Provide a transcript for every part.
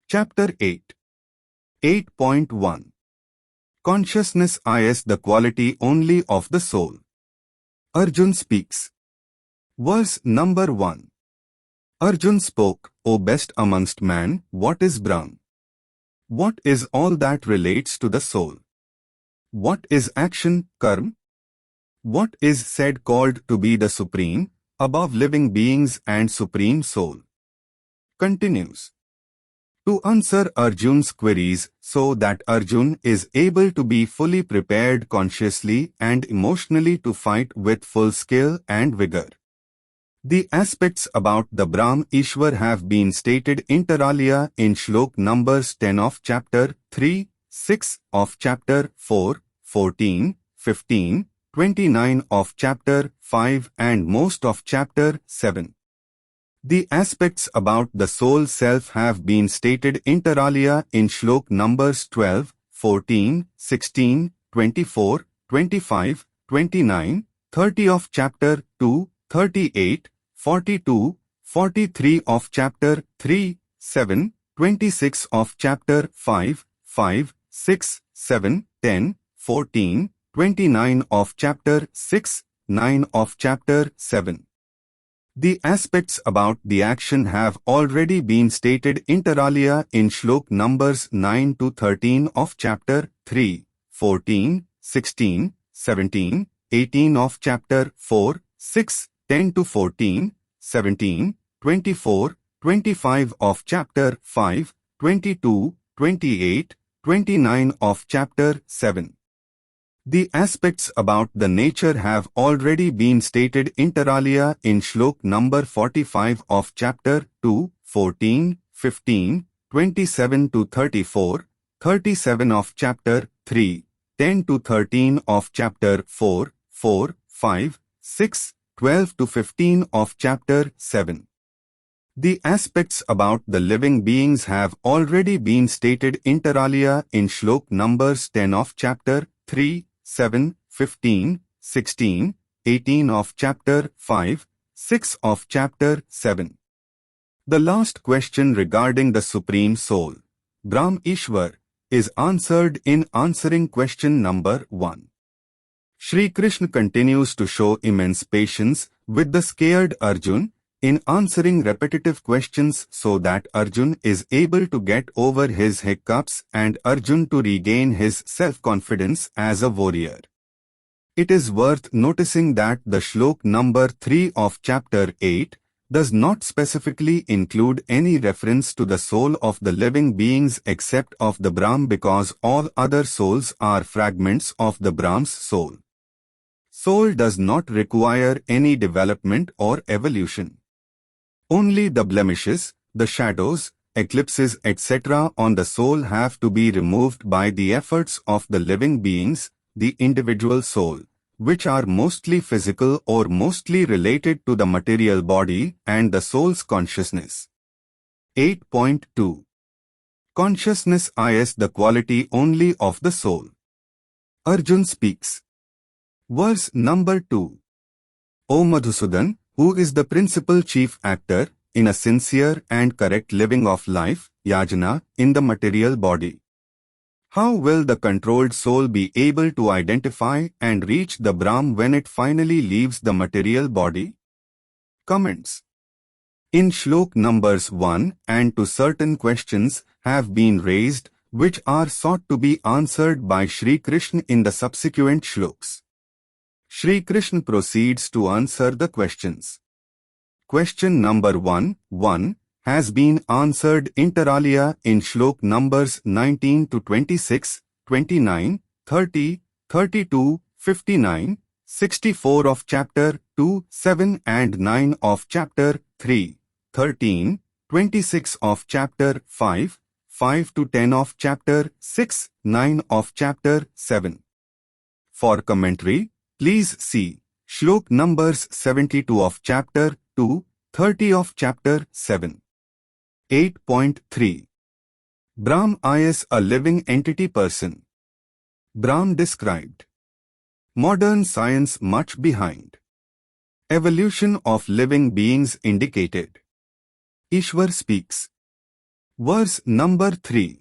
Chapter 8. 8.1. Consciousness is the quality only of the soul. Arjun speaks. Verse number 1. Arjun spoke, O best amongst man, what is Brahm? What is all that relates to the soul? What is action, karma? What is said called to be the supreme, above living beings and supreme soul? Continues. To answer Arjun's queries so that Arjun is able to be fully prepared consciously and emotionally to fight with full skill and vigor. The aspects about the Brahm Ishwar have been stated inter alia in Shlok numbers 10 of chapter 3, 6 of chapter 4, 14, 15, 29 of chapter 5 and most of chapter 7. The aspects about the soul self have been stated inter alia in Shlok numbers 12, 14, 16, 24, 25, 29, 30 of chapter 2, 38, 42, 43 of chapter 3, 7, 26 of chapter 5, 5, 6, 7, 10, 14, 29 of chapter 6, 9 of chapter 7. The aspects about the action have already been stated inter alia in Shlok numbers 9 to 13 of chapter 3, 14, 16, 17, 18 of chapter 4, 6, 10 to 14, 17, 24, 25 of chapter 5, 22, 28, 29 of chapter 7. The aspects about the nature have already been stated inter alia in Shlok number 45 of chapter 2, 14, 15, 27 to 34, 37 of chapter 3, 10 to 13 of chapter 4, 4, 5, 6, 12 to 15 of chapter 7. The aspects about the living beings have already been stated inter alia in Shlok numbers 10 of chapter 3, 7, 15, 16, 18 of chapter 5, 6 of chapter 7. The last question regarding the Supreme Soul, Brahm Ishwar, is answered in answering question number 1. Shri Krishna continues to show immense patience with the scared Arjun in answering repetitive questions so that Arjun is able to get over his hiccups and Arjun to regain his self-confidence as a warrior. It is worth noticing that the Shlok number 3 of chapter 8 does not specifically include any reference to the soul of the living beings except of the Brahm because all other souls are fragments of the Brahm's soul. Soul does not require any development or evolution. Only the blemishes, the shadows, eclipses etc. on the soul have to be removed by the efforts of the living beings, the individual soul, which are mostly physical or mostly related to the material body and the soul's consciousness. 8.2. Consciousness is the quality only of the soul. Arjun speaks. Verse number 2. O Madhusudan, who is the principal chief actor in a sincere and correct living of life, yajna, in the material body. How will the controlled soul be able to identify and reach the Brahm when it finally leaves the material body? Comments. In Shlok numbers 1 and 2 certain questions have been raised which are sought to be answered by Shri Krishna in the subsequent shloks. Shri Krishna proceeds to answer the questions. Question number 1 has been answered inter alia in Shlok numbers 19 to 26, 29, 30, 32, 59, 64 of chapter 2, 7 and 9 of chapter 3, 13, 26 of chapter 5, 5 to 10 of chapter 6, 9 of chapter 7. For commentary, please see Shlok numbers 72 of chapter 2, 30 of chapter 7. 8.3. Brahm is a living entity person. Brahm described. Modern science much behind. Evolution of living beings indicated. Ishwar speaks. Verse number 3.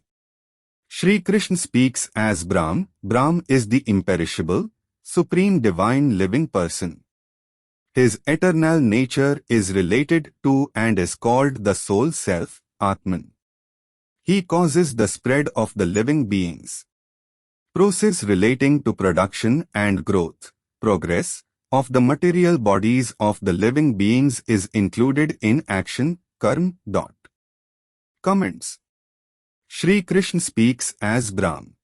Shri Krishna speaks as Brahm. Brahm is the imperishable, supreme divine living person. His eternal nature is related to and is called the soul self, Atman. He causes the spread of the living beings. Process relating to production and growth, progress, of the material bodies of the living beings is included in action, karma. Comments. Shri Krishna speaks as Brahm.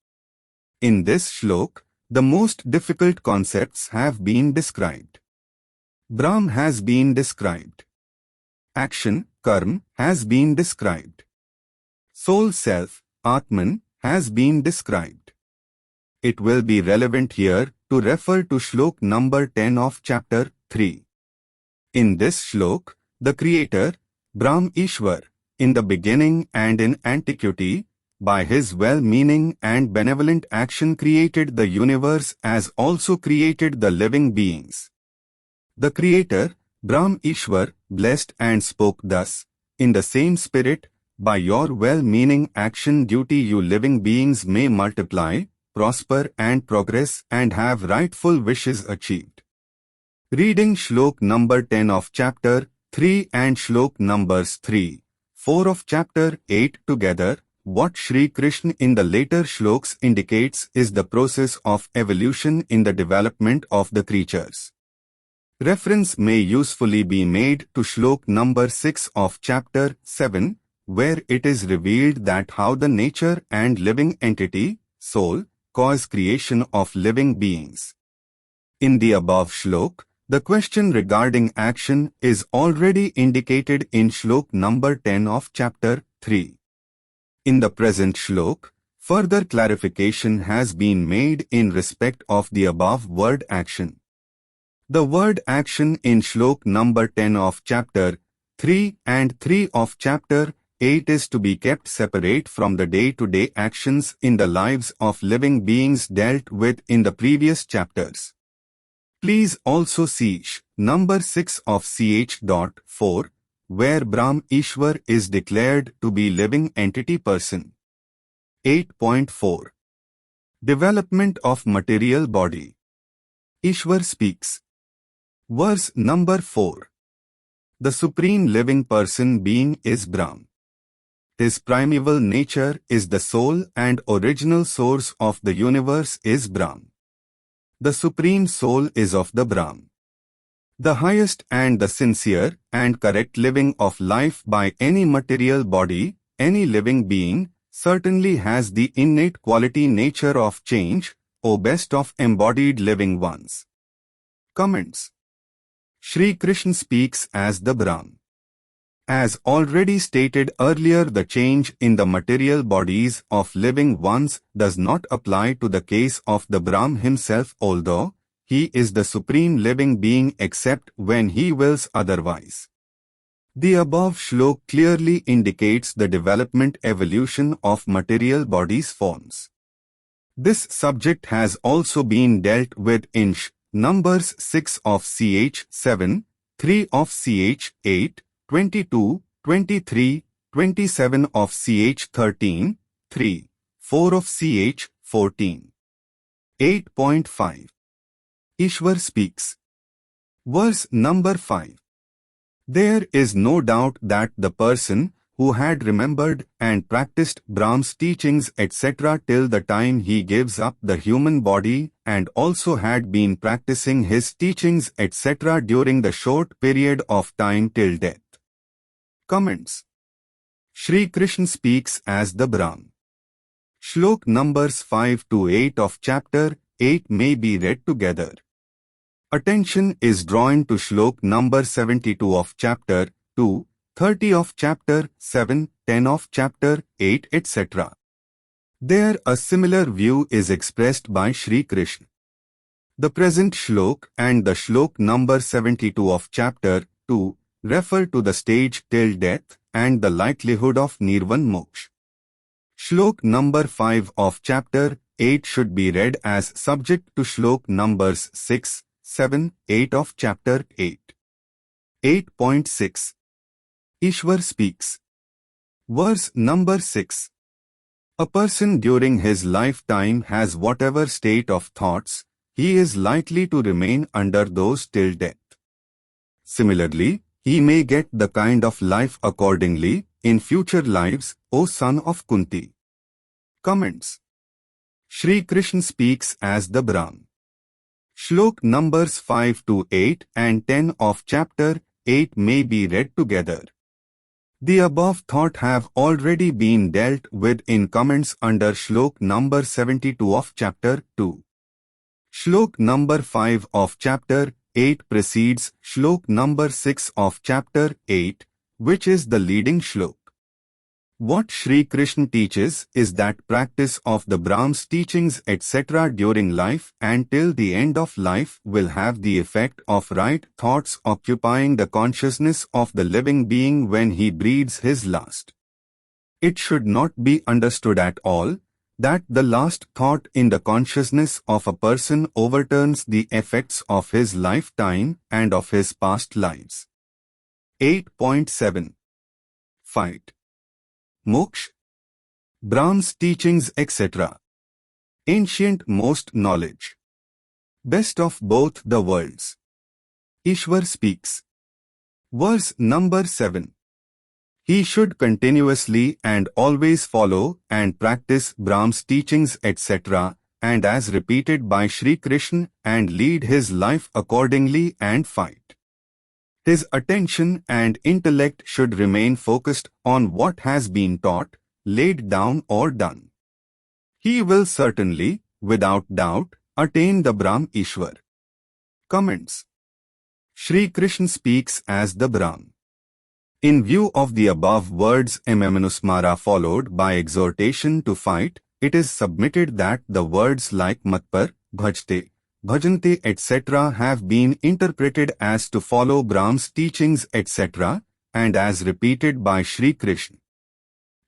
In this shlok, the most difficult concepts have been described. Brahm has been described. Action, karma, has been described. Soul self, Atman, has been described. It will be relevant here to refer to shlok number 10 of chapter 3. In this shlok, the Creator, Brahm Ishwar, in the beginning and in antiquity, by his well-meaning and benevolent action created the universe as also created the living beings. The Creator, Brahm Ishwar, blessed and spoke thus, in the same spirit, by your well-meaning action duty you living beings may multiply, prosper and progress and have rightful wishes achieved. Reading shlok number 10 of chapter 3 and shlok numbers 3, 4 of chapter 8 together, what Shri Krishna in the later shloks indicates is the process of evolution in the development of the creatures. Reference may usefully be made to shlok number 6 of chapter 7, where it is revealed that how the nature and living entity, soul, cause creation of living beings. In the above shlok, the question regarding action is already indicated in shlok number 10 of chapter 3. In the present shlok, further clarification has been made in respect of the above word action. The word action in shlok number 10 of chapter 3 and 3 of chapter 8 is to be kept separate from the day-to-day actions in the lives of living beings dealt with in the previous chapters. Please also see number 6 of ch.4, where Brahm Ishwar is declared to be living entity person. 8.4. Development of material body. Ishwar speaks. Verse number 4. The supreme living person being is Brahm. His primeval nature is the soul and original source of the universe is Brahm. The supreme soul is of the Brahm. The highest and the sincere and correct living of life by any material body, any living being, certainly has the innate quality nature of change, O best of embodied living ones. Comments. Shri Krishna speaks as the Brahm. As already stated earlier, the change in the material bodies of living ones does not apply to the case of the Brahm himself, although he is the supreme living being except when he wills otherwise. The above shlok clearly indicates the development evolution of material bodies forms. This subject has also been dealt with in numbers 6 of ch 7, 3 of ch 8, 22, 23, 27 of ch 13, 3, 4 of ch 14. 8.5. Ishwar speaks. Verse number 5. There is no doubt that the person who had remembered and practiced Brahm's teachings etc. till the time he gives up the human body and also had been practicing his teachings etc. during the short period of time till death. Comments. Shri Krishna speaks as the Brahm. Shlok numbers 5 to 8 of chapter 8 may be read together. Attention is drawn to shlok number 72 of chapter 2, 30 of chapter 7, 10 of chapter 8 etc. There a similar view is expressed by Shri Krishna. The present shlok and the shlok number 72 of chapter 2 refer to the stage till death and the likelihood of Nirvan Moksha. Shlok number 5 of chapter 8 should be read as subject to shlok numbers 6, 7, 8 of chapter 8. 8.6. Ishwar speaks. Verse number 6. A person during his lifetime has whatever state of thoughts, he is likely to remain under those till death. Similarly, he may get the kind of life accordingly in future lives, O son of Kunti. Comments. Shri Krishna speaks as the Brahm. Shlok numbers 5 to 8 and 10 of chapter 8 may be read together. The above thought have already been dealt with in comments under Shlok number 72 of chapter 2. Shlok number 5 of chapter 8 precedes Shlok number 6 of chapter 8, which is the leading Shlok. What Shri Krishna teaches is that practice of the Brahm's teachings etc. during life and till the end of life will have the effect of right thoughts occupying the consciousness of the living being when he breathes his last. It should not be understood at all that the last thought in the consciousness of a person overturns the effects of his lifetime and of his past lives. 8.7. Fight. Moksha, Brahm's teachings etc. Ancient most knowledge. Best of both the worlds. Ishwar speaks. Verse number 7. He should continuously and always follow and practice Brahm's teachings etc. and as repeated by Shri Krishna and lead his life accordingly and fight. His attention and intellect should remain focused on what has been taught, laid down or done. He will certainly, without doubt, attain the Brahm Ishwar. Comments. Shri Krishna speaks as the Brahm. In view of the above words Manusmara followed by exhortation to fight, it is submitted that the words like Matpar, Bhajte, Bhajante etc. have been interpreted as to follow Brahm's teachings etc. and as repeated by Shri Krishna.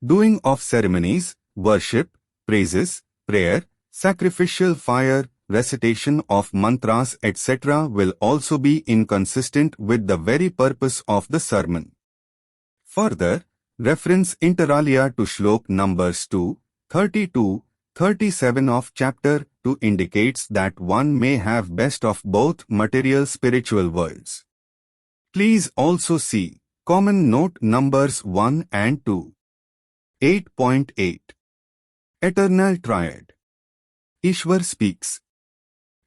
Doing of ceremonies, worship, praises, prayer, sacrificial fire, recitation of mantras etc. will also be inconsistent with the very purpose of the sermon. Further, reference inter alia to Shlok numbers 2, 32, 37 of chapter 2 indicates that one may have best of both material spiritual worlds. Please also see common note numbers 1 and 2. 8.8. Eternal Triad. Ishwar speaks.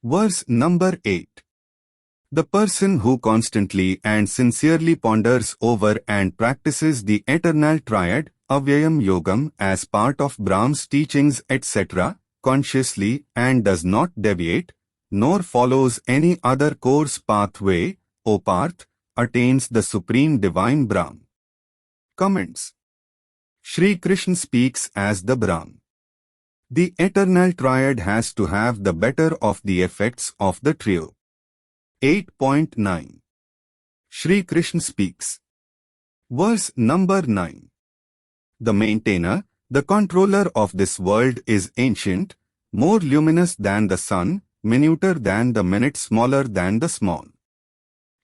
Verse number 8. The person who constantly and sincerely ponders over and practices the eternal triad, Avyayam Yogam, as part of Brahm's teachings etc., consciously and does not deviate, nor follows any other course pathway, O Parth, attains the supreme divine Brahm. Comments. Shri Krishna speaks as the Brahm. The eternal triad has to have the better of the effects of the trio. 8.9. Shri Krishna speaks. Verse number 9. The maintainer, the controller of this world is ancient, more luminous than the sun, minuter than the minute, smaller than the small.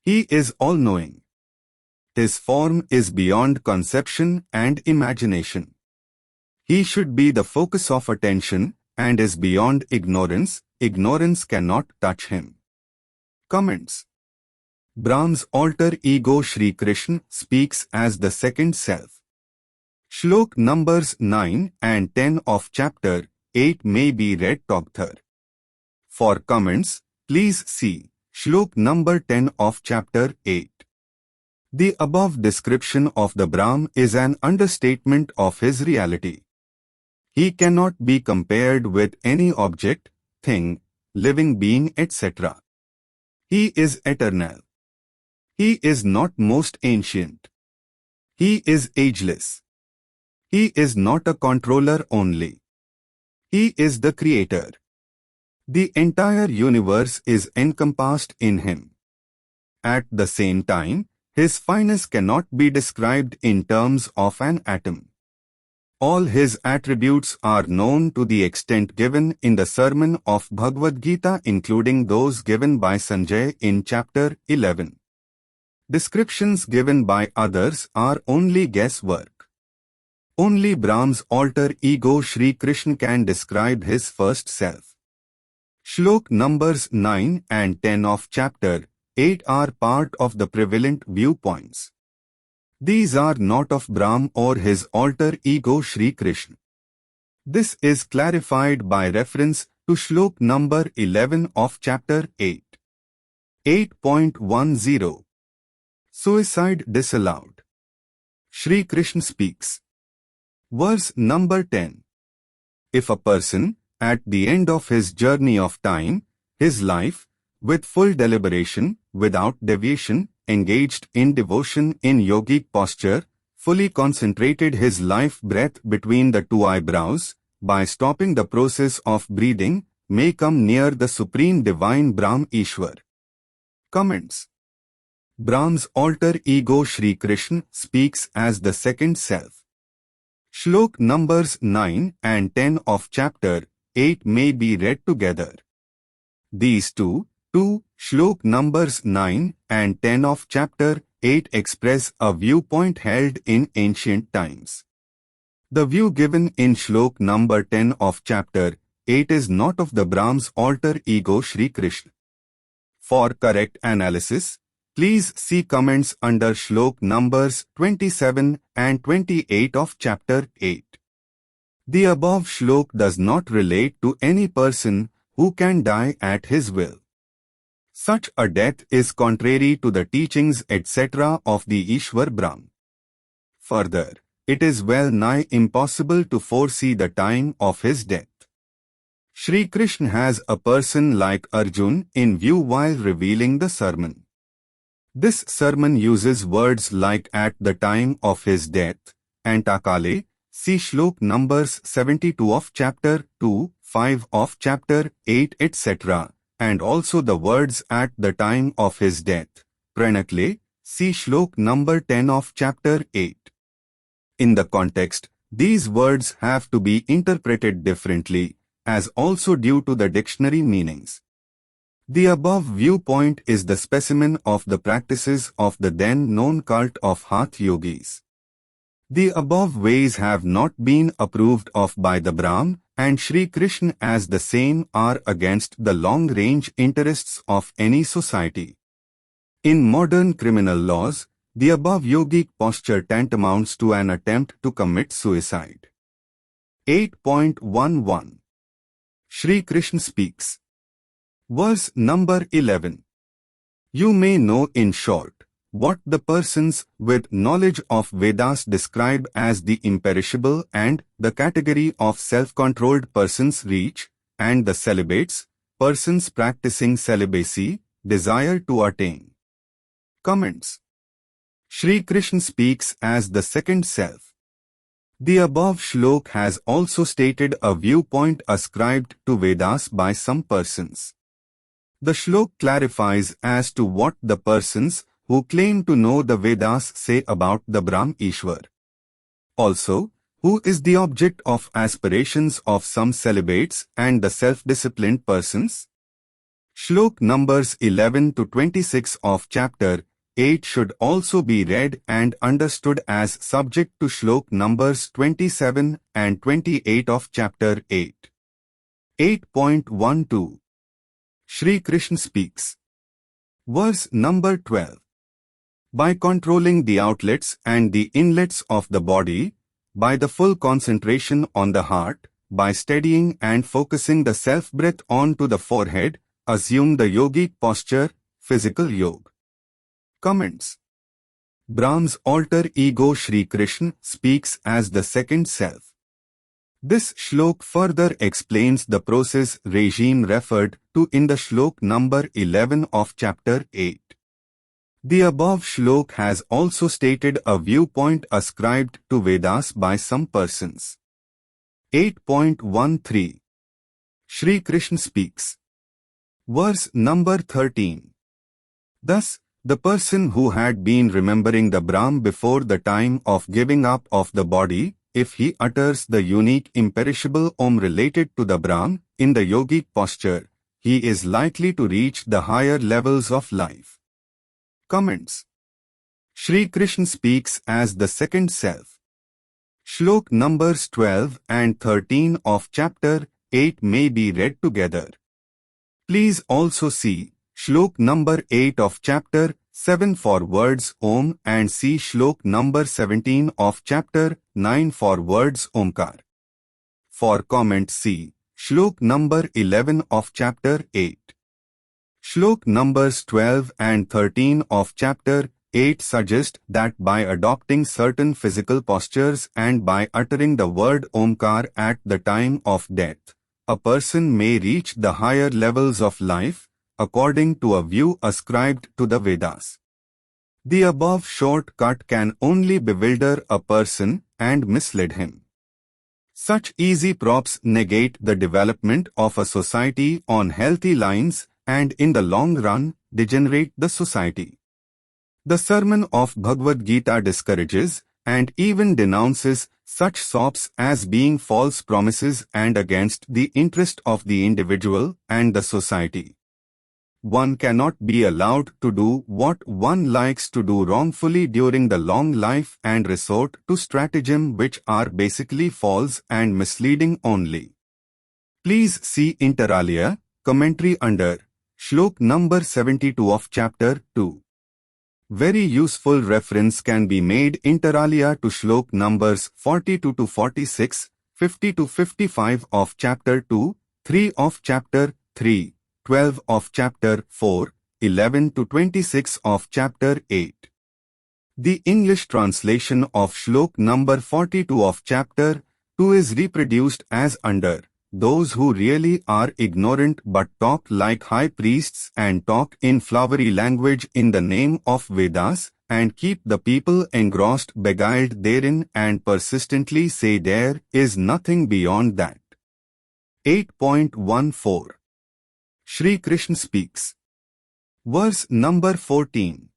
He is all-knowing. His form is beyond conception and imagination. He should be the focus of attention and is beyond ignorance. Ignorance cannot touch him. Comments. Brahm's alter ego Shri Krishna speaks as the second self. Shlok numbers 9 and 10 of chapter 8 may be read together. For comments, please see Shlok number 10 of chapter 8. The above description of the Brahm is an understatement of his reality. He cannot be compared with any object, thing, living being etc. He is eternal. He is not most ancient. He is ageless. He is not a controller only. He is the creator. The entire universe is encompassed in him. At the same time, his fineness cannot be described in terms of an atom. All his attributes are known to the extent given in the sermon of Bhagwat Gita, including those given by Sanjay in chapter 11. Descriptions given by others are only guesswork. Only Brahm's alter ego Sri Krishna can describe his first self. Shlok numbers 9 and 10 of chapter 8 are part of the prevalent viewpoints. These are not of Brahm or his alter ego Sri Krishna. This is clarified by reference to Shlok number 11 of chapter 8. 8.10. Suicide disallowed. Sri Krishna speaks. Verse number 10. If a person, at the end of his journey of time, his life, with full deliberation, without deviation, engaged in devotion in yogic posture, fully concentrated his life breath between the two eyebrows, by stopping the process of breathing, may come near the supreme divine Brahm Ishwar. Comments. Brahm's alter ego Sri Krishna speaks as the second self. Shlok numbers 9 and 10 of chapter 8 may be read together. These two Shlok numbers 9 and 10 of chapter 8 express a viewpoint held in ancient times. The view given in Shlok number 10 of chapter 8 is not of the Brahm's alter ego Sri Krishna. For correct analysis, please see comments under Shlok numbers 27 and 28 of chapter 8. The above Shlok does not relate to any person who can die at his will. Such a death is contrary to the teachings etc. of the Ishwar Brahm. Further, it is well nigh impossible to foresee the time of his death. Sri Krishna has a person like Arjun in view while revealing the sermon. This sermon uses words like at the time of his death, and Takale, see Shlok numbers 72 of chapter 2, 5 of chapter 8 etc. and also the words at the time of his death, Pranakle, see Shlok number 10 of chapter 8. In the context, these words have to be interpreted differently, as also due to the dictionary meanings. The above viewpoint is the specimen of the practices of the then known cult of Hatha Yogis. The above ways have not been approved of by the Brahm, and Sri Krishna as the same are against the long-range interests of any society. In modern criminal laws, the above yogic posture tantamounts to an attempt to commit suicide. 8.11. Sri Krishna speaks. Verse number 11. You may know in short what the persons with knowledge of Vedas describe as the imperishable and the category of self-controlled persons reach, and the celibates, persons practicing celibacy, desire to attain. Comments. Sri Krishna speaks as the second self. The above Shlok has also stated a viewpoint ascribed to Vedas by some persons. The Shlok clarifies as to what the persons who claim to know the Vedas say about the Brahm Ishwar. Also, who is the object of aspirations of some celibates and the self-disciplined persons? Shlok numbers 11 to 26 of chapter 8 should also be read and understood as subject to Shlok numbers 27 and 28 of chapter 8. 8.12. Sri Krishna speaks. Verse number 12. By controlling the outlets and the inlets of the body, by the full concentration on the heart, by steadying and focusing the self-breath onto the forehead, assume the yogic posture, physical yoga. Comments. Brahm's alter ego Sri Krishna speaks as the second self. This Shlok further explains the process regime referred to in the Shlok number 11 of chapter 8. The above Shlok has also stated a viewpoint ascribed to Vedas by some persons. 8.13. Sri Krishna speaks. Verse number 13. Thus, the person who had been remembering the Brahm before the time of giving up of the body, if he utters the unique imperishable Om related to the Brahm in the yogic posture, he is likely to reach the higher levels of life. Comments. Sri Krishna speaks as the second self. Shlok numbers 12 and 13 of chapter 8 may be read together. Please also see Shlok number 8 of chapter 7 for words Om and see Shlok number 17 of chapter 9 for words Omkar. For comment see Shlok number 11 of chapter 8. Shlok numbers 12 and 13 of chapter 8 suggest that by adopting certain physical postures and by uttering the word Omkar at the time of death, a person may reach the higher levels of life, according to a view ascribed to the Vedas. The above shortcut can only bewilder a person and mislead him. Such easy props negate the development of a society on healthy lines and in the long run degenerate the society. The sermon of Bhagwat Gita discourages and even denounces such sops as being false promises and against the interest of the individual and the society. One cannot be allowed to do what one likes to do wrongfully during the long life and resort to stratagem which are basically false and misleading only. Please see inter alia, commentary under Shlok number 72 of chapter 2. Very useful reference can be made inter alia to Shlok numbers 42 to 46, 50 to 55 of chapter 2, 3 of chapter 3, 12 of chapter 4, 11 to 26 of chapter 8. The English translation of Shlok number 42 of chapter 2 is reproduced as under: those who really are ignorant but talk like high priests and talk in flowery language in the name of Vedas and keep the people engrossed, beguiled therein and persistently say there is nothing beyond that. 8.14 Shri Krishna speaks. Verse number 14.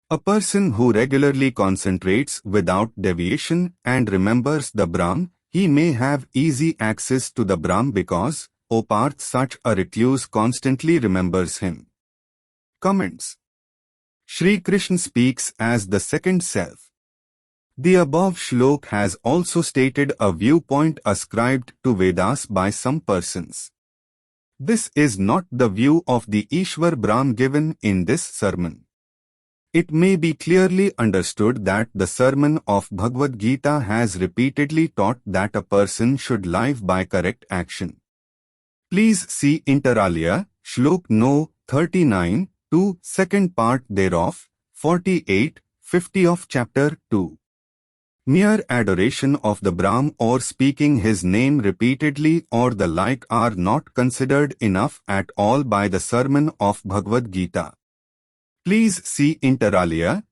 A person who regularly concentrates without deviation and remembers the Brahm, he may have easy access to the Brahm because, O Parth, such a recluse constantly remembers him. Comments. Shri Krishna speaks as the second self. The above shlok has also stated a viewpoint ascribed to Vedas by some persons. This is not the view of the Ishwar Brahm given in this sermon. It may be clearly understood that the sermon of Bhagwat Gita has repeatedly taught that a person should live by correct action. Please see inter alia, Shlok no. 39, to second part thereof, 48, 50 of chapter 2. Mere adoration of the Brahm or speaking his name repeatedly or the like are not considered enough at all by the sermon of Bhagwat Gita. Please see inter alia,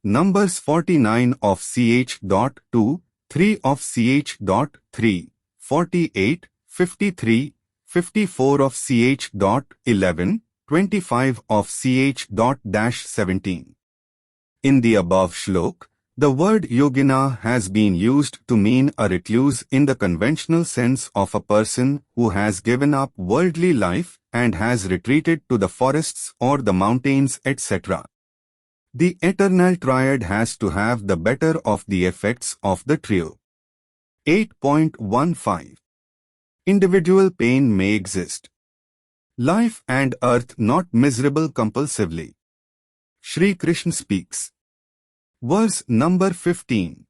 numbers 49 of ch.2, 3 of ch.3, 48, 53, 54 of ch.11, 25 of ch.17. In the above shlok, the word yogina has been used to mean a recluse in the conventional sense of a person who has given up worldly life and has retreated to the forests or the mountains, etc. The eternal triad has to have the better of the effects of the trio. 8.15 Individual pain may exist. Life and earth not miserable compulsively. Shri Krishna speaks. Verse number 15.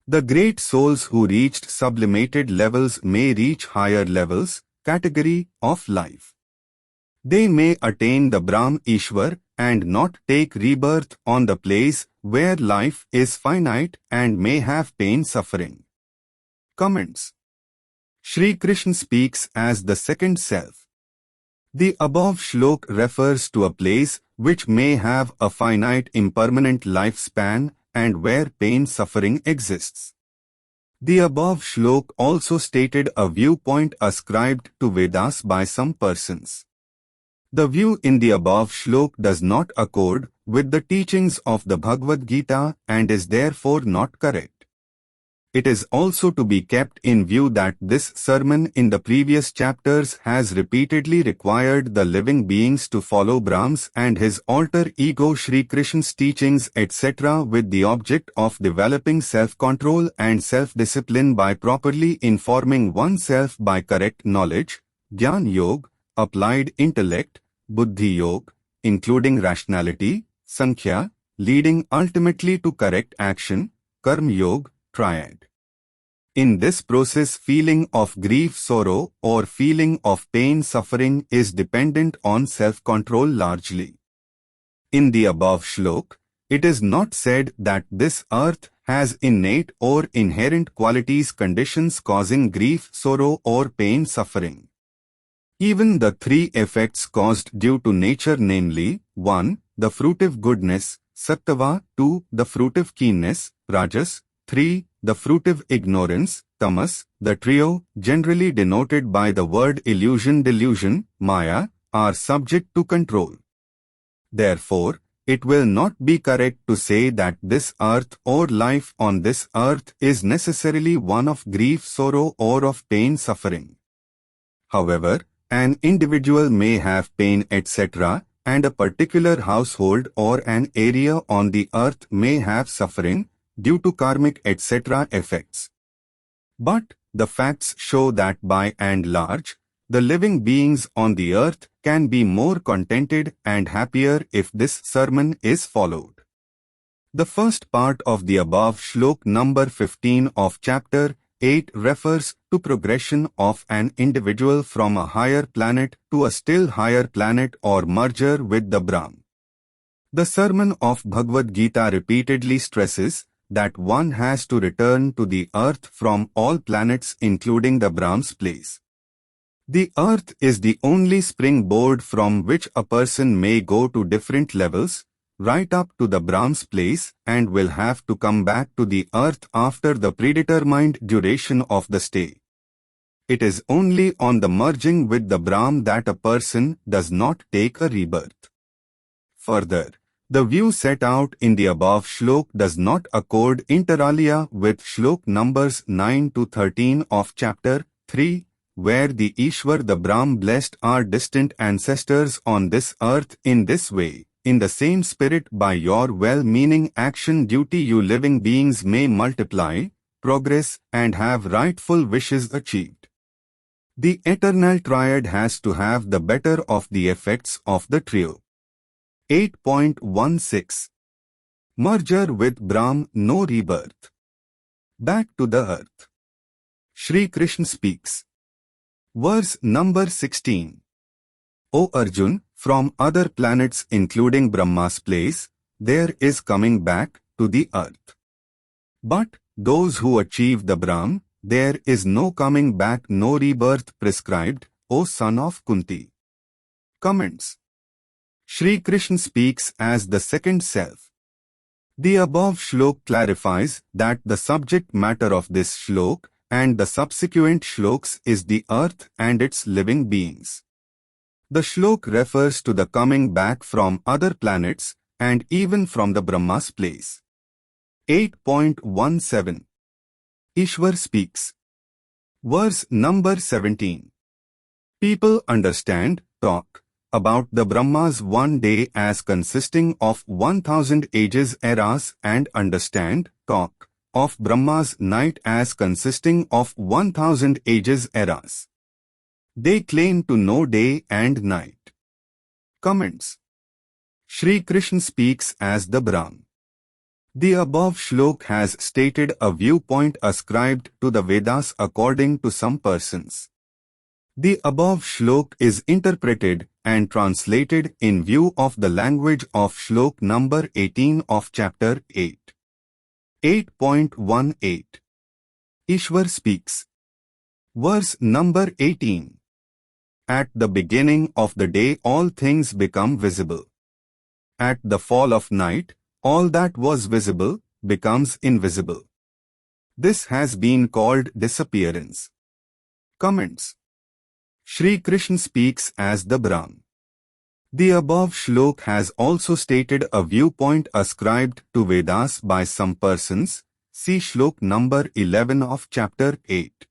The great souls who reached sublimated levels may reach higher levels, category, of life. They may attain the Brahm Ishwar and not take rebirth on the place where life is finite and may have pain suffering. Comments. Shri Krishna speaks as the second self. The above shlok refers to a place which may have a finite impermanent lifespan and where pain suffering exists. The above shlok also stated a viewpoint ascribed to Vedas by some persons. The view in the above shlok does not accord with the teachings of the Bhagavad Gita and is therefore not correct. It is also to be kept in view that this sermon in the previous chapters has repeatedly required the living beings to follow Brahma's and his alter ego Sri Krishna's teachings etc. with the object of developing self-control and self-discipline by properly informing oneself by correct knowledge, Jnana Yoga, applied intellect, Buddhi Yoga, including rationality, Sankhya, leading ultimately to correct action, Karma Yoga, triad. In this process, feeling of grief, sorrow, or feeling of pain, suffering is dependent on self-control largely. In the above shlok, it is not said that this earth has innate or inherent qualities, conditions causing grief, sorrow, or pain, suffering. Even the three effects caused due to nature, namely, 1. The fruitive goodness, Sattva, 2. The fruitive keenness, Rajas, 3. The fruitive ignorance, Tamas, the trio, generally denoted by the word illusion, delusion, Maya, are subject to control. Therefore, it will not be correct to say that this earth or life on this earth is necessarily one of grief, sorrow, or of pain, suffering. However, an individual may have pain etc., and a particular household or an area on the earth may have suffering due to karmic etc. effects. But the facts show that by and large, the living beings on the earth can be more contented and happier if this sermon is followed. The first part of the above shlok number 15 of chapter 8 refers to progression of an individual from a higher planet to a still higher planet or merger with the Brahm. The sermon of Bhagwat Gita repeatedly stresses that one has to return to the earth from all planets including the Brahm's place. The earth is the only springboard from which a person may go to different levels, right up to the Brahm's place, and will have to come back to the earth after the predetermined duration of the stay. It is only on the merging with the Brahm that a person does not take a rebirth. Further, the view set out in the above shlok does not accord inter alia with shlok numbers 9 to 13 of chapter 3, where the Ishwar, the Brahm, blessed our distant ancestors on this earth in this way. In the same spirit, by your well-meaning action duty you living beings may multiply, progress, and have rightful wishes achieved. The eternal triad has to have the better of the effects of the trio. 8.16 Merger with Brahm, no rebirth. Back to the earth. Sri Krishna speaks. Verse number 16. O Arjun, from other planets including Brahma's place, there is coming back to the earth. But those who achieve the Brahm, there is no coming back, no rebirth prescribed, O son of Kunti. Comments. Sri Krishna speaks as the second self. The above shlok clarifies that the subject matter of this shlok and the subsequent shloks is the earth and its living beings. The shlok refers to the coming back from other planets and even from the Brahma's place. 8.17 Ishwar speaks. Verse number 17. People understand, talk, about the Brahma's one day as consisting of 1000 ages eras and understand, talk, of Brahma's night as consisting of 1000 ages eras. They claim to know day and night. Comments. Sri Krishna speaks as the Brahm. The above shlok has stated a viewpoint ascribed to the Vedas according to some persons. The above shlok is interpreted and translated in view of the language of shlok number 18 of chapter 8. 8.18 Ishwar speaks. Verse number 18. At the beginning of the day all things become visible. At the fall of night, all that was visible becomes invisible. This has been called disappearance. Comments. Sri Krishna speaks as the Brahm. The above shlok has also stated a viewpoint ascribed to Vedas by some persons, see Shlok number 11 of chapter 8.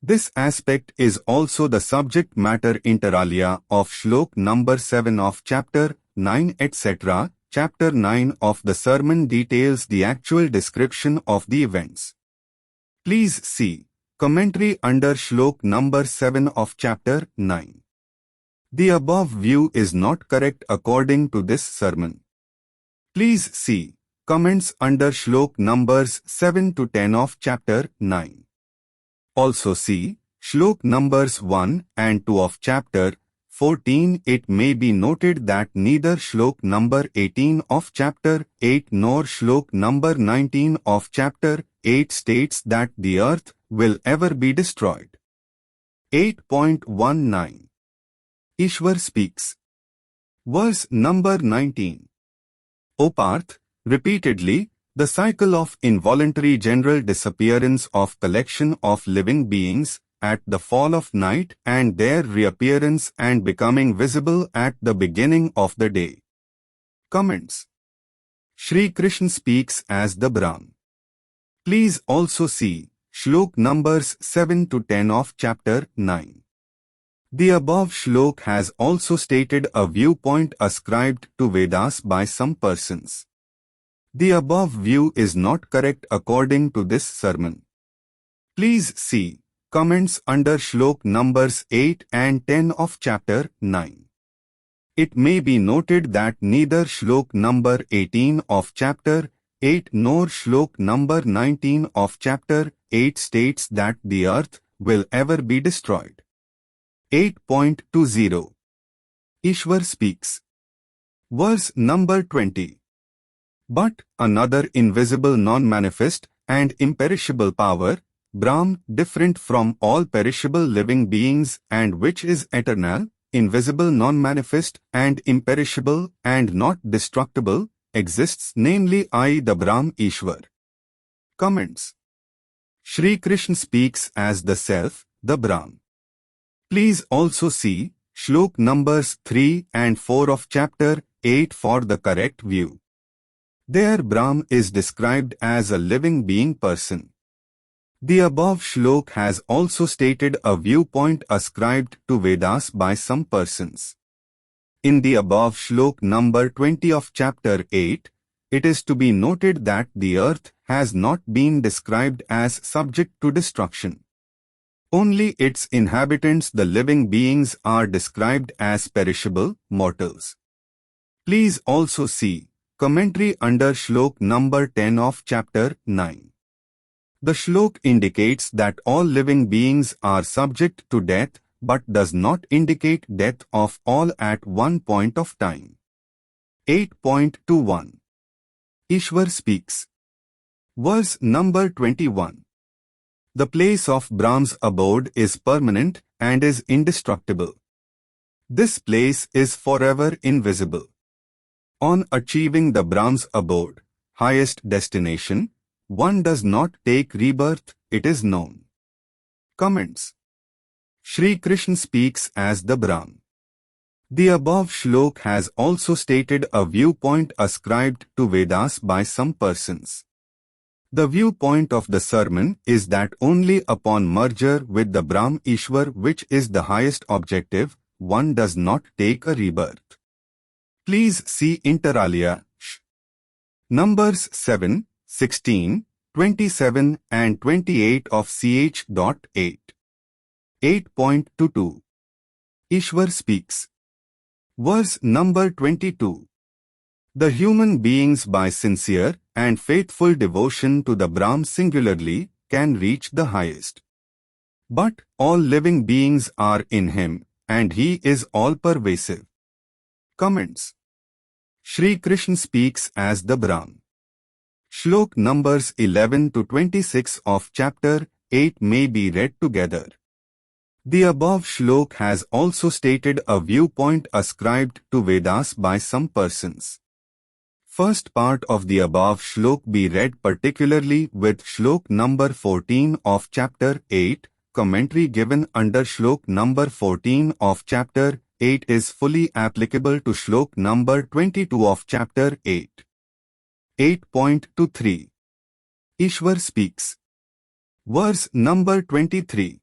This aspect is also the subject matter inter alia of Shlok number 7 of chapter 9 etc. Chapter 9 of the sermon details the actual description of the events. Please see commentary under Shlok number 7 of chapter 9. The above view is not correct according to this sermon. Please see comments under Shlok numbers 7 to 10 of chapter 9. Also see Shlok numbers 1 and 2 of chapter 14. It may be noted that neither Shlok number 18 of chapter 8 nor Shlok number 19 of chapter 8 states that the earth will ever be destroyed. 8.19 Ishwar speaks. Verse number 19. O Parth, repeatedly, the cycle of involuntary general disappearance of collection of living beings at the fall of night and their reappearance and becoming visible at the beginning of the day. Comments. Shri Krishna speaks as the Brahm. Please also see Shlok numbers 7 to 10 of chapter 9. The above Shlok has also stated a viewpoint ascribed to Vedas by some persons. The above view is not correct according to this sermon. Please see comments under Shlok numbers 8 and 10 of chapter 9. It may be noted that neither Shlok number 18 of chapter 8 nor Shlok number 19 of chapter 8 states that the earth will ever be destroyed. 8.20 Ishwar speaks. Verse number 20. But another invisible non-manifest and imperishable power, Brahm, different from all perishable living beings and which is eternal, invisible non-manifest and imperishable and not destructible, exists, namely I the Brahm Ishwar. Comments. Shri Krishna speaks as the Self, the Brahm. Please also see Shlok numbers 3 and 4 of chapter 8 for the correct view. There Brahm is described as a living being person. The above Shlok has also stated a viewpoint ascribed to Vedas by some persons. In the above Shlok number 20 of chapter 8, it is to be noted that the earth has not been described as subject to destruction. Only its inhabitants, the living beings, are described as perishable, mortals. Please also see commentary under Shlok number 10 of chapter 9. The Shlok indicates that all living beings are subject to death but does not indicate death of all at one point of time. 8.21 Ishwar speaks. Verse number 21. The place of Brahm's abode is permanent and is indestructible. This place is forever invisible. On achieving the Brahm's abode, highest destination, one does not take rebirth, it is known. Comments. Shri Krishna speaks as the Brahm. The above Shlok has also stated a viewpoint ascribed to Vedas by some persons. The viewpoint of the sermon is that only upon merger with the Brahm Ishwar, which is the highest objective, one does not take a rebirth. Please see inter alia numbers 7, 16, 27 and 28 of ch.8. 8.22 Ishwar speaks. Verse number 22. The human beings by sincere and faithful devotion to the Brahm singularly can reach the highest. But all living beings are in him and he is all-pervasive. Comments. Shri Krishna speaks as the Brahm. Shlok numbers 11 to 26 of chapter 8 may be read together. The above Shlok has also stated a viewpoint ascribed to Vedas by some persons. First part of the above Shlok be read particularly with Shlok number 14 of chapter 8. Commentary given under Shlok number 14 of chapter 8 is fully applicable to Shlok number 22 of chapter 8. 8.23 Ishwar speaks. Verse number 23.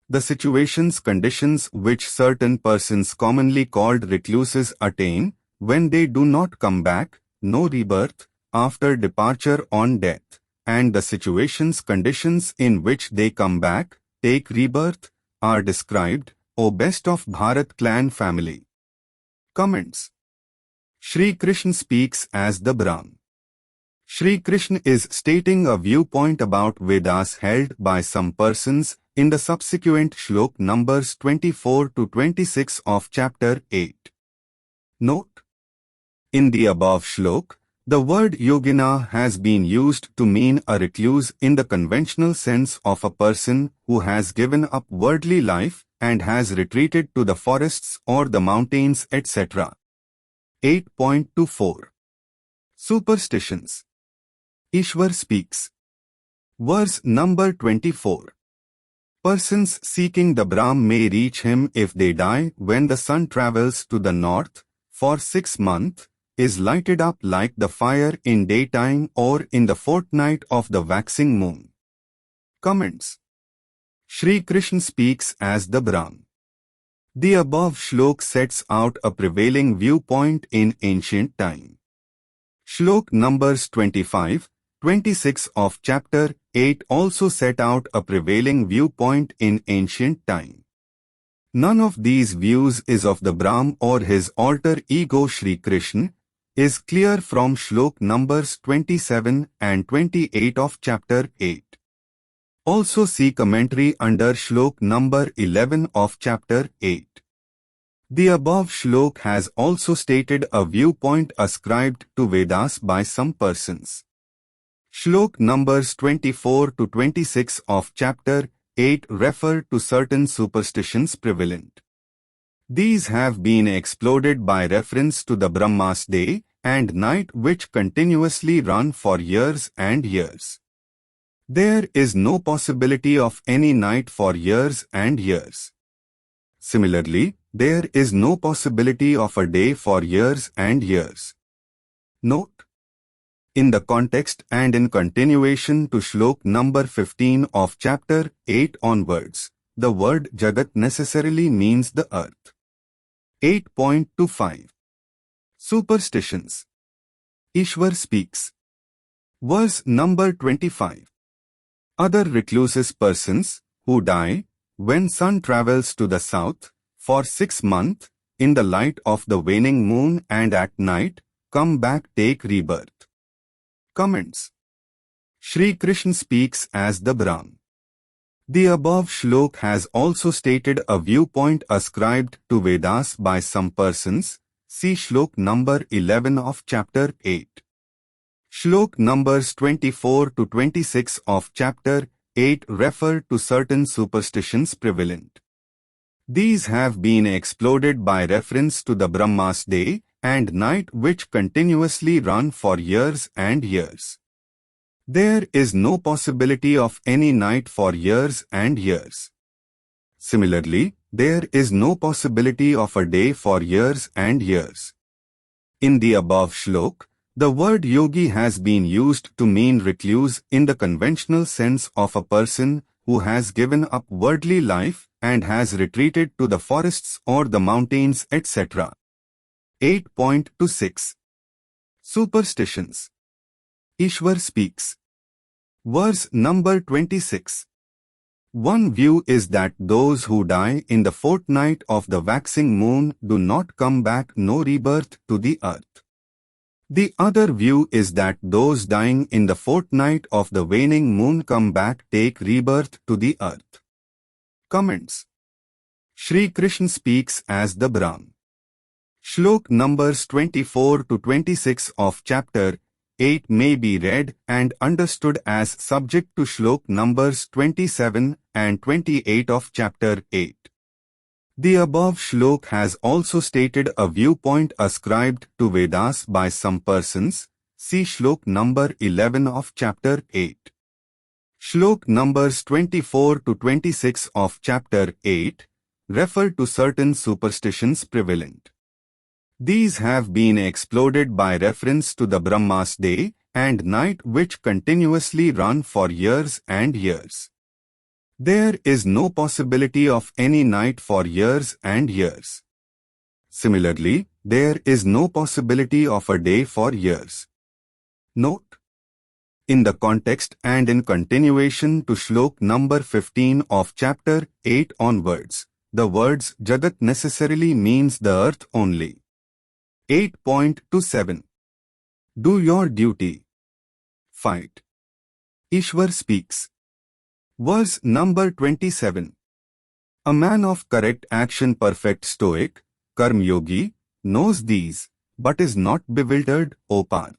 The situations conditions which certain persons commonly called recluses attain, when they do not come back, no rebirth, after departure on death, and the situations conditions in which they come back, take rebirth, are described, O best of Bharat clan family. Comments. Shri Krishna speaks as the Brahm. Shri Krishna is stating a viewpoint about Vedas held by some persons in the subsequent shlok numbers 24 to 26 of chapter 8. Note: in the above shlok, the word yogina has been used to mean a recluse in the conventional sense of a person who has given up worldly life and has retreated to the forests or the mountains, etc. 8.24. Superstitions. Ishwar speaks. Verse number 24. Persons seeking the Brahm may reach him if they die when the sun travels to the north, for 6 months, is lighted up like the fire in daytime or in the fortnight of the waxing moon. Comments. Shri Krishna speaks as the Brahm. The above shlok sets out a prevailing viewpoint in ancient time. Shlok numbers 25, 26 of chapter 8 also set out a prevailing viewpoint in ancient time. None of these views is of the Brahm or his alter ego Shri Krishna, is clear from shlok numbers 27 and 28 of chapter 8. Also see commentary under shlok number 11 of chapter 8. The above shlok has also stated a viewpoint ascribed to Vedas by some persons. Shlok numbers 24 to 26 of chapter 8 refer to certain superstitions prevalent. These have been exploded by reference to the Brahma's day and night which continuously run for years and years. There is no possibility of any night for years and years. Similarly, there is no possibility of a day for years and years. Note: in the context and in continuation to shlok number 15 of chapter 8 onwards, the word Jagat necessarily means the earth. 8.25. Superstitions. Ishwar speaks. Verse number 25. Other recluses persons, who die, when sun travels to the south, for 6 months, in the light of the waning moon and at night, come back take rebirth. Comments. Shri Krishna speaks as the Brahm. The above shlok has also stated a viewpoint ascribed to Vedas by some persons. See shlok number 11 of chapter 8. Shlok numbers 24 to 26 of chapter 8 refer to certain superstitions prevalent. These have been exploded by reference to the Brahma's day and night which continuously run for years and years. There is no possibility of any night for years and years. Similarly, there is no possibility of a day for years and years. In the above shlok, the word yogi has been used to mean recluse in the conventional sense of a person who has given up worldly life and has retreated to the forests or the mountains, etc. 8.26. Superstitions. Ishwar speaks. Verse number 26. One view is that those who die in the fortnight of the waxing moon do not come back, no rebirth to the earth. The other view is that those dying in the fortnight of the waning moon come back, take rebirth to the earth. Comments. Shri Krishna speaks as the Brahm. Shlok numbers 24 to 26 of chapter 8 may be read and understood as subject to shlok numbers 27 and 28 of chapter 8. The above shlok has also stated a viewpoint ascribed to Vedas by some persons. See shlok number 11 of chapter 8. Shlok numbers 24 to 26 of chapter 8 refer to certain superstitions prevalent. These have been exploded by reference to the Brahma's day and night which continuously run for years and years. There is no possibility of any night for years and years. Similarly, there is no possibility of a day for years. Note: in the context and in continuation to Shlok number 15 of chapter 8 onwards, the words Jagat necessarily means the earth only. 8.27 Do your duty. Fight. Ishwar speaks. Verse number 27. A man of correct action, perfect stoic, Karm Yogi, knows these, but is not bewildered, O Parth.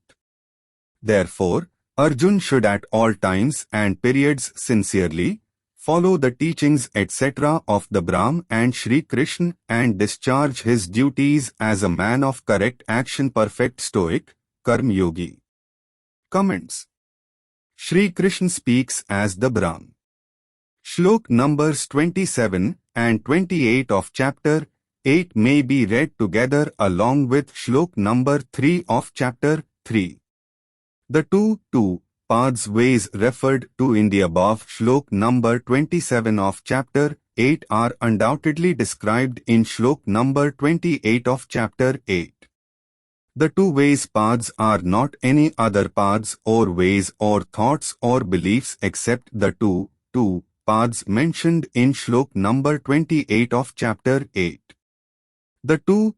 Therefore, Arjun should at all times and periods sincerely follow the teachings etc. of the Brahm and Shri Krishna and discharge his duties as a man of correct action, perfect stoic, Karm Yogi. Comments. Shri Krishna speaks as the Brahm. Shlok numbers 27 and 28 of chapter 8 may be read together along with Shlok number 3 of chapter 3. The two paths ways referred to in the above Shlok number 27 of chapter 8 are undoubtedly described in Shlok number 28 of chapter 8. The two ways paths are not any other paths or ways or thoughts or beliefs except the two paths mentioned in Shlok number 28 of chapter 8. The two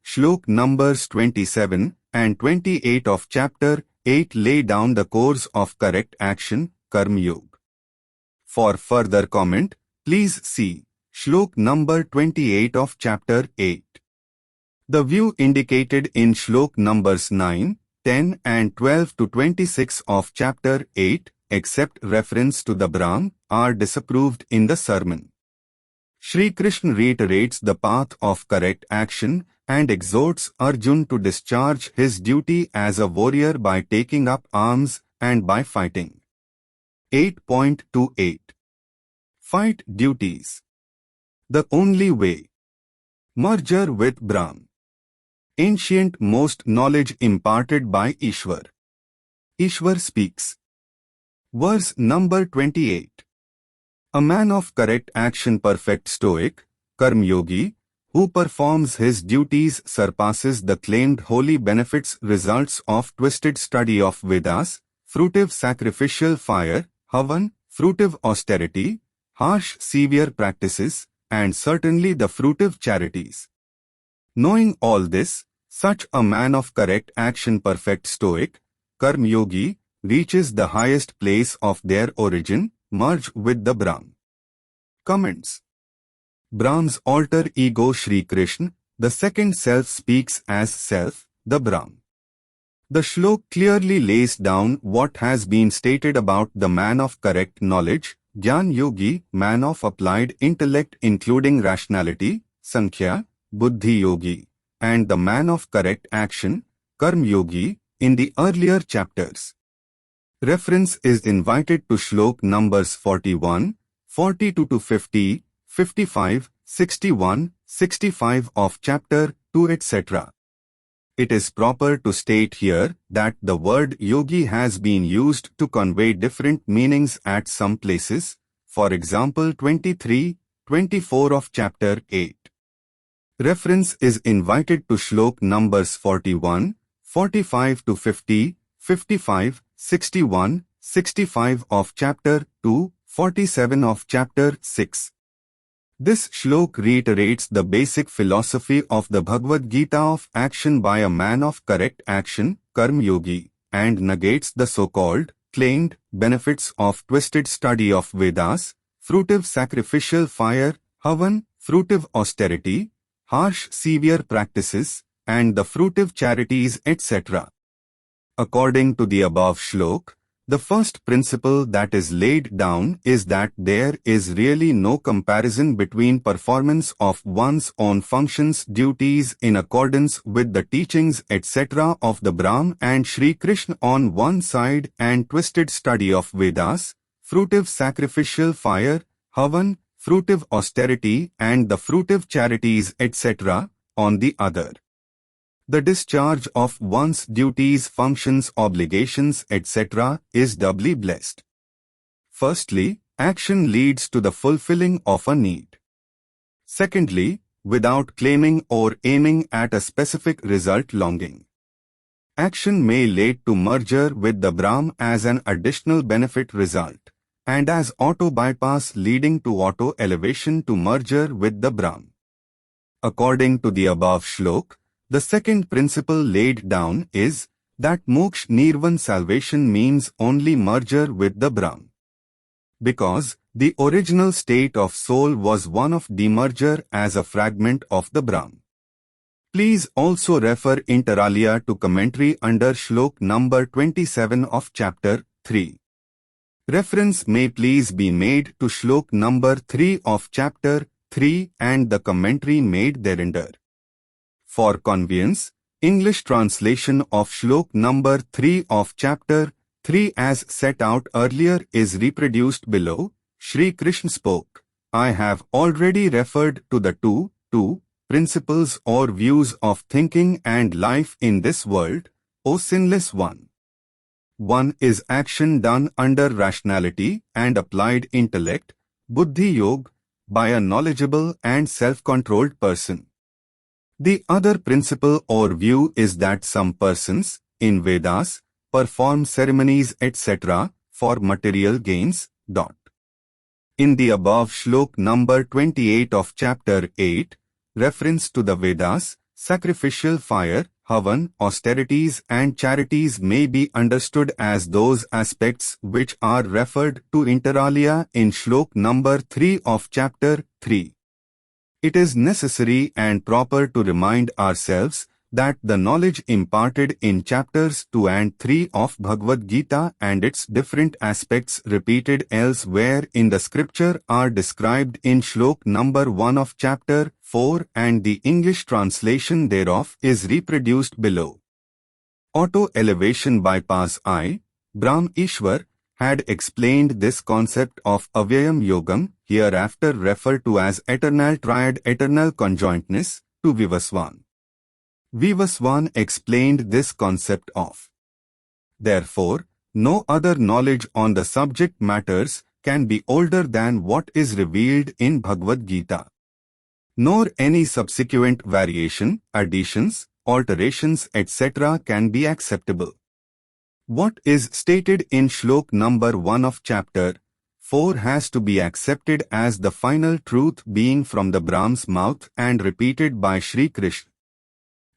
Shlok numbers 27 and 28 of chapter 8 lay down the course of correct action, Karma Yoga. For further comment, please see Shlok number 28 of chapter 8. The view indicated in Shlok numbers 9, 10 and 12 to 26 of chapter 8, except reference to the Brahm, are disapproved in the sermon. Shri Krishna reiterates the path of correct action and exhorts Arjun to discharge his duty as a warrior by taking up arms and by fighting. 8.28 Fight duties. The only way. Merger with Brahm. Ancient most knowledge imparted by Ishwar. Ishwar speaks. Verse number 28. A man of correct action, perfect stoic, Karm Yogi, who performs his duties surpasses the claimed holy benefits results of twisted study of Vedas, fruitive sacrificial fire, Havan, fruitive austerity, harsh severe practices, and certainly the fruitive charities. Knowing all this, such a man of correct action, perfect stoic, Karm Yogi, reaches the highest place of their origin, merge with the Brahm. Comments. Brahm's alter ego Shri Krishna, the second self speaks as self, the Brahm. The Shlok clearly lays down what has been stated about the man of correct knowledge, Jnana Yogi, man of applied intellect including rationality, Sankhya, Buddhi Yogi, and the man of correct action, Karm Yogi, in the earlier chapters. Reference is invited to Shlok numbers 41, 42 to 50, 55, 61, 65 of chapter 2 etc. It is proper to state here that the word yogi has been used to convey different meanings at some places, for example 23, 24 of chapter 8. Reference is invited to Shlok numbers 41, 45 to 50, 55, 61, 65 of chapter 2, 47 of chapter 6. This Shlok reiterates the basic philosophy of the Bhagwat Gita of action by a man of correct action, Karm Yogi, and negates the so-called, claimed, benefits of twisted study of Vedas, fruitive sacrificial fire, Havan, fruitive austerity, harsh severe practices, and the fruitive charities etc. According to the above Shlok, the first principle that is laid down is that there is really no comparison between performance of one's own functions, duties in accordance with the teachings etc. of the Brahm and Shri Krishna on one side and twisted study of Vedas, fruitive sacrificial fire, Havan, fruitive austerity and the fruitive charities etc. on the other. The discharge of one's duties, functions, obligations, etc. is doubly blessed. Firstly, action leads to the fulfilling of a need. Secondly, without claiming or aiming at a specific result longing. Action may lead to merger with the Brahm as an additional benefit result, and as auto-bypass leading to auto-elevation to merger with the Brahm. According to the above shlok, the second principle laid down is that moksha nirvan salvation means only merger with the Brahm. Because the original state of soul was one of demerger as a fragment of the Brahm. Please also refer inter alia to commentary under shlok number 27 of chapter 3. Reference may please be made to shlok number 3 of chapter 3 and the commentary made thereunder. For convenience, English translation of shlok number 3 of chapter 3 as set out earlier is reproduced below. Shri Krishna spoke, I have already referred to the two principles or views of thinking and life in this world, O sinless one. One is action done under rationality and applied intellect, buddhi yoga, by a knowledgeable and self-controlled person. The other principle or view is that some persons, in Vedas, perform ceremonies etc. for material gains. In the above shlok number 28 of chapter 8, reference to the Vedas, sacrificial fire, havan, austerities and charities may be understood as those aspects which are referred to inter alia in shlok number 3 of chapter 3. It is necessary and proper to remind ourselves that the knowledge imparted in chapters 2 and 3 of Bhagwat Gita and its different aspects repeated elsewhere in the scripture are described in shlok number 1 of chapter 4 and the English translation thereof is reproduced below. Auto-elevation bypass I, Brahm Ishwar, had explained this concept of avyayam yogam, hereafter referred to as eternal triad, eternal conjointness, to Vivaswan. Vivaswan explained this concept of. Therefore, no other knowledge on the subject matters can be older than what is revealed in Bhagavad Gita. Nor any subsequent variation, additions, alterations, etc. can be acceptable. What is stated in shlok number 1 of chapter 4 has to be accepted as the final truth being from the Brahm's mouth and repeated by Shri Krishna.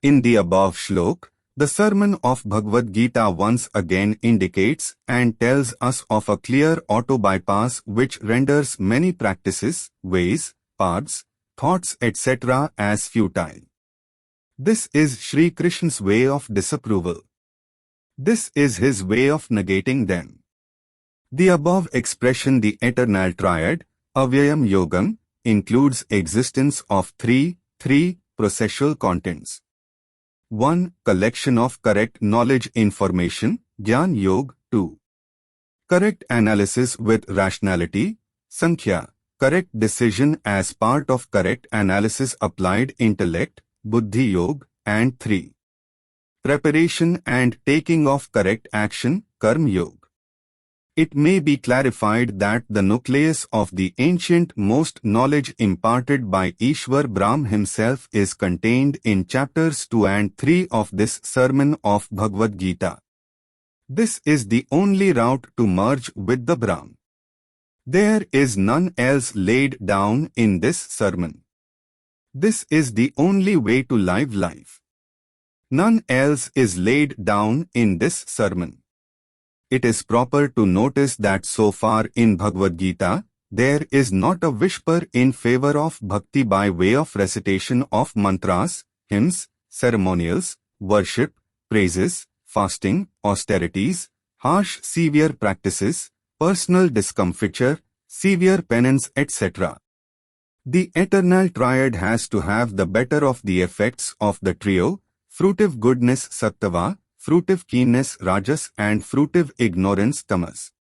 In the above shlok, the sermon of Bhagavad Gita once again indicates and tells us of a clear auto-bypass which renders many practices, ways, paths, thoughts, etc. as futile. This is Shri Krishna's way of disapproval. This is his way of negating them. The above expression, the eternal triad, avyayam yogam, includes existence of three processual contents. 1. Collection of correct knowledge information, Jnana Yoga. 2. Correct analysis with rationality, Sankhya. Correct decision as part of correct analysis, applied intellect, Buddhi Yoga. And 3. Preparation and taking of correct action, Karma Yoga. It may be clarified that the nucleus of the ancient most knowledge imparted by Ishwar Brahm himself is contained in chapters 2 and 3 of this sermon of Bhagavad Gita. This is the only route to merge with the Brahm. There is none else laid down in this sermon. This is the only way to live life. None else is laid down in this sermon. It is proper to notice that so far in Bhagavad Gita, there is not a whisper in favor of bhakti by way of recitation of mantras, hymns, ceremonials, worship, praises, fasting, austerities, harsh severe practices, personal discomfiture, severe penance, etc. The eternal triad has to have the better of the effects of the trio, fruitive goodness sattva, fruitive keenness rajas and fruitive ignorance tamas.